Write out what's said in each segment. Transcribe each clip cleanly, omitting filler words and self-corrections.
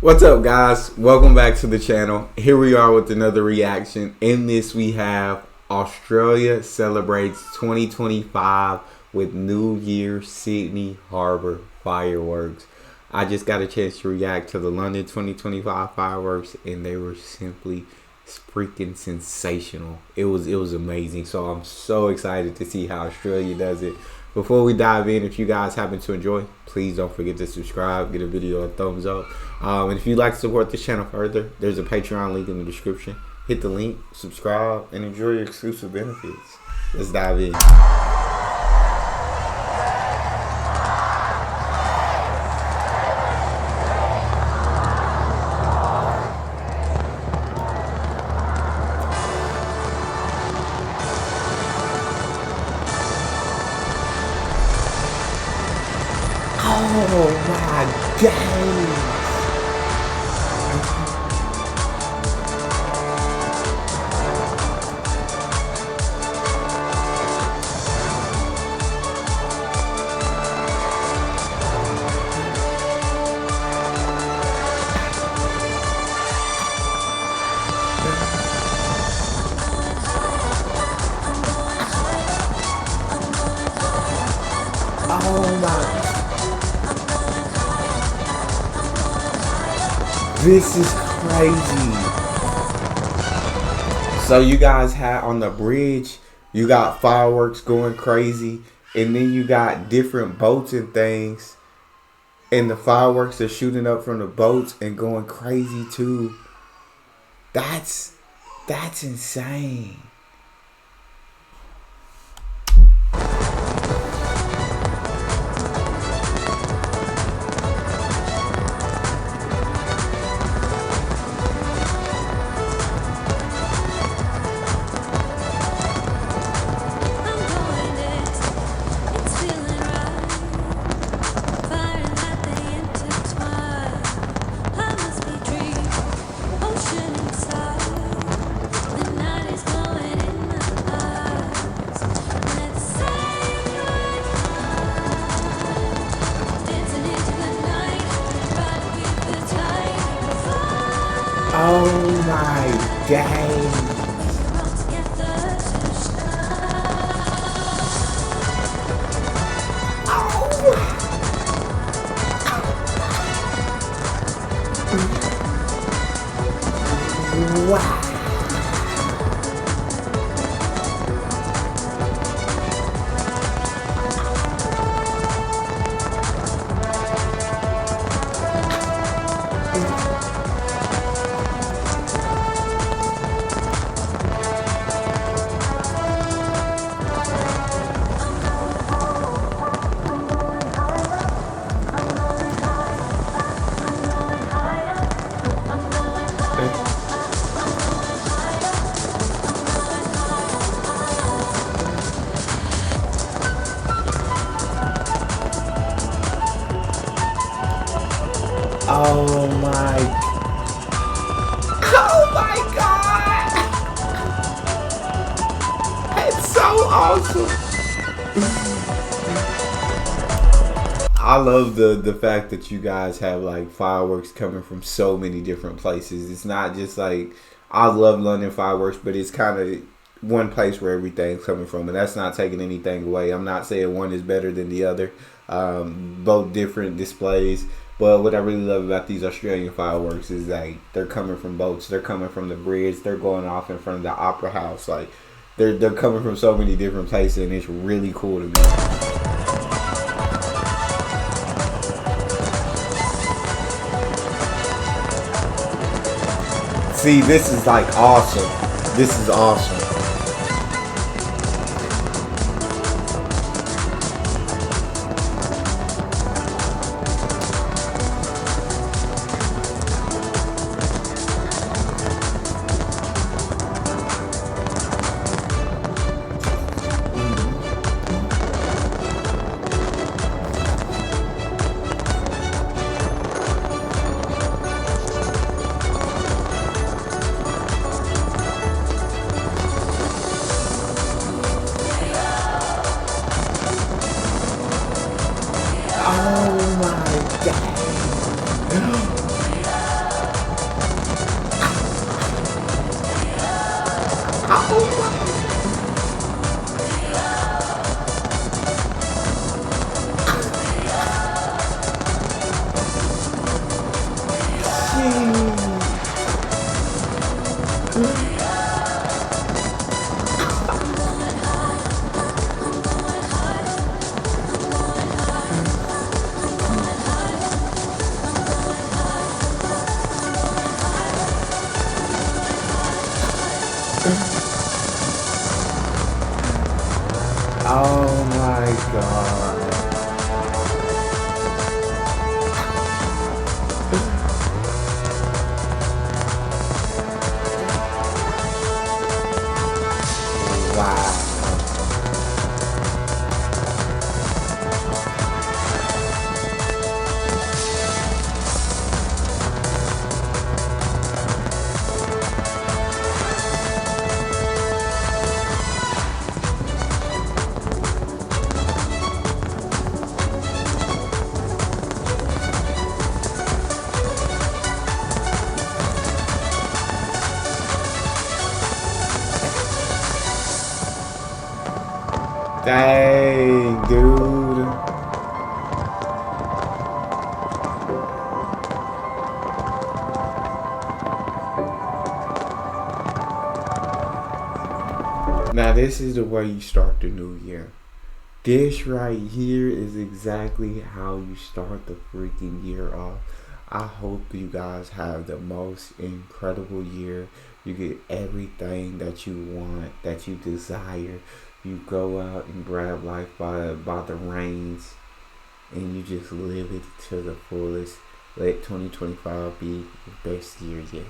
What's up, guys? Welcome back to the channel. Here we are with another reaction. In this we have Australia celebrates 2025 with New Year Sydney Harbour fireworks. I just got a chance to react to the London 2025 fireworks and they were simply freaking sensational. It was amazing. So I'm so excited to see how Australia does it. Before we dive in, if you guys happen to enjoy, please don't forget to subscribe, give a video a thumbs up. And if you'd like to support this channel further, there's a Patreon link in the description. Hit the link, subscribe, and enjoy your exclusive benefits. Let's dive in. Oh my God! Oh my! This is crazy. So you guys had on the bridge, you got fireworks going crazy, and then you got different boats and things, and the fireworks are shooting up from the boats and going crazy too. That's insane. Oh my days. Oh. Wow. Oh my. Oh my God. It's so awesome. I love the fact that you guys have like fireworks coming from so many different places. It's not just like, I love London fireworks, but it's kind of one place where everything's coming from, and that's not taking anything away. I'm not saying one is better than the other. Both different displays. But what I really love about these Australian fireworks is like they're coming from boats, they're coming from the bridge, they're going off in front of the Opera House. Like they're coming from so many different places, and it's really cool to me. See, this is like awesome. This is awesome. Dang, dude. Now this is the way you start the new year. This right here is exactly how you start the freaking year off. I hope you guys have the most incredible year. You get everything that you want, that you desire. You go out and grab life by the reins and you just live it to the fullest. Let 2025 be the best year yet.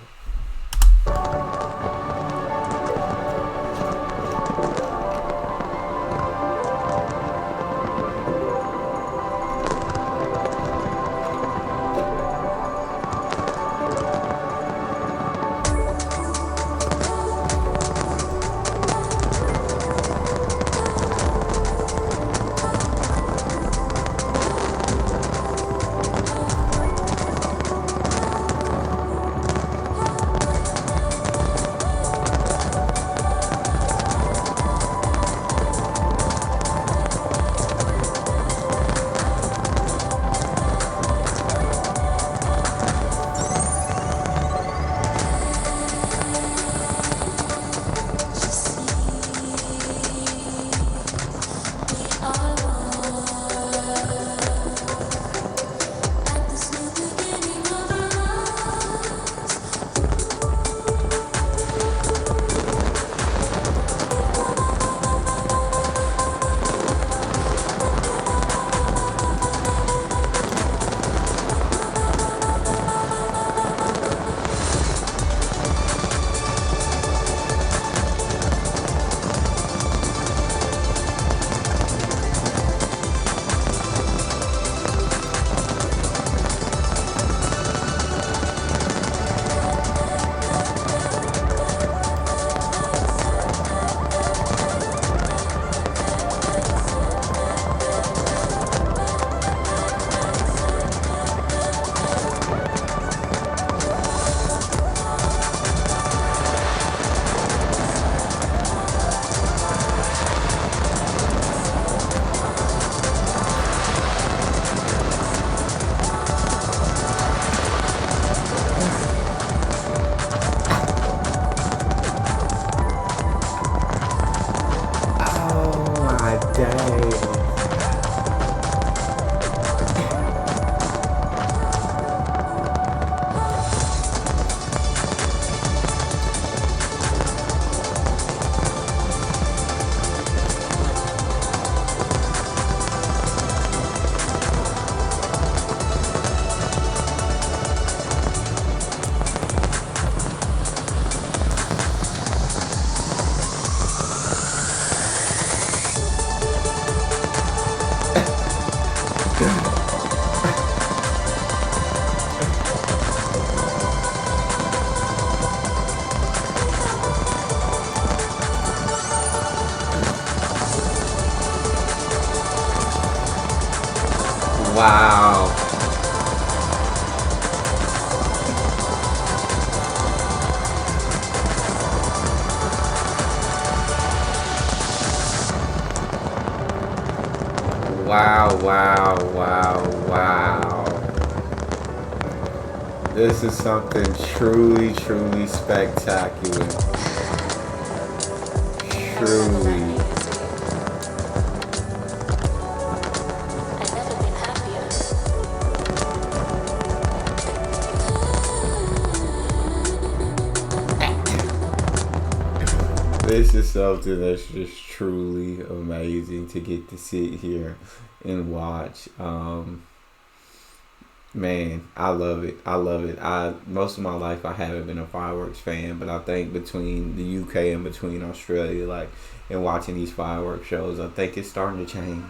Oh my day. Wow. Wow, wow, wow, wow. This is something truly, truly spectacular. Truly. This is something that's just truly amazing to get to sit here and watch. Man, I love it. I love it. I most of my life I haven't been a fireworks fan, but I think between the UK and between Australia, like and watching these fireworks shows, I think it's starting to change.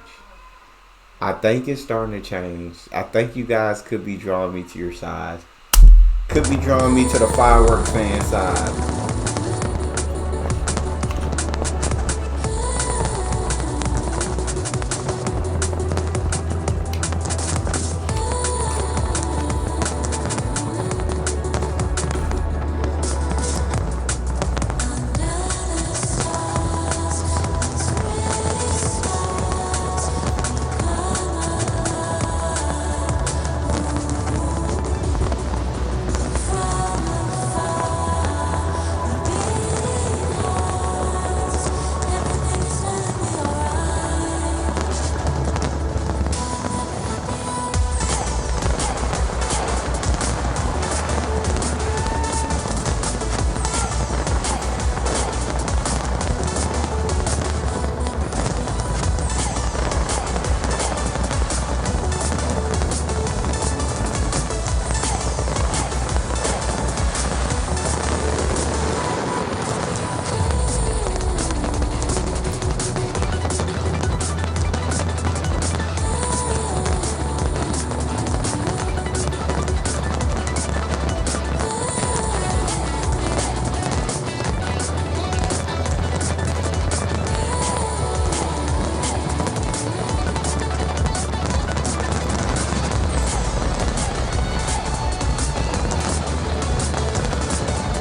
I think it's starting to change. I think you guys could be drawing me to your side. Could be drawing me to the fireworks fan side.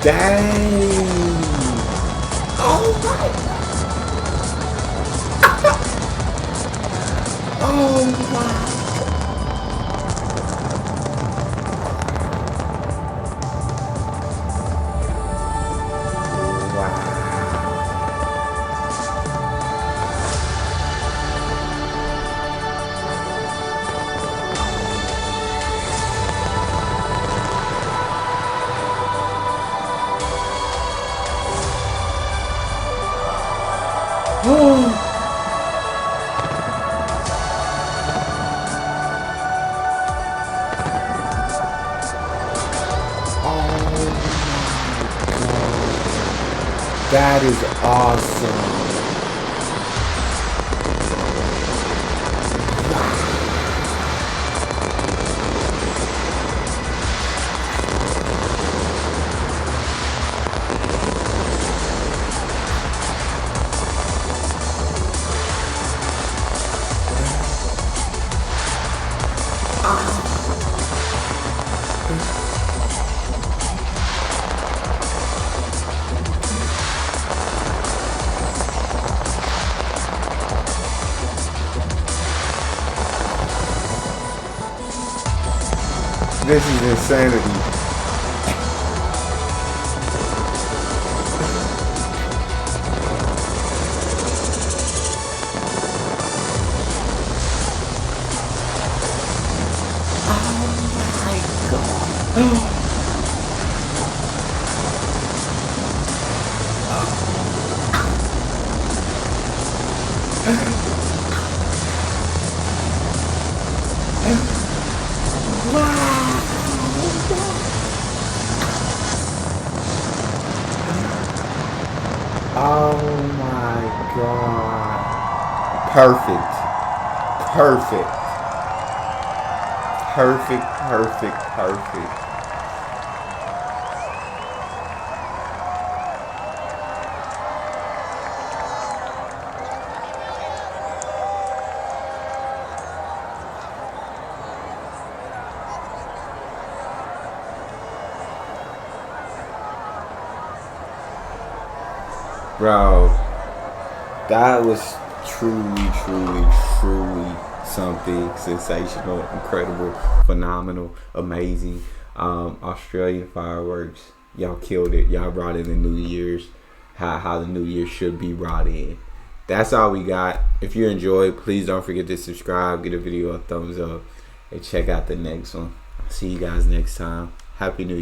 Dang. Oh my. Oh my. Oh. That is awesome. This is insanity. Oh my God. Perfect. Perfect. Perfect, perfect, perfect. Bro, that was truly, truly, truly something sensational, incredible, phenomenal, amazing. Australian fireworks, y'all killed it. Y'all brought in the New Year's, how the New Year should be brought in. That's all we got. If you enjoyed, please don't forget to subscribe, give the video a thumbs up, and check out the next one. I'll see you guys next time. Happy New Year.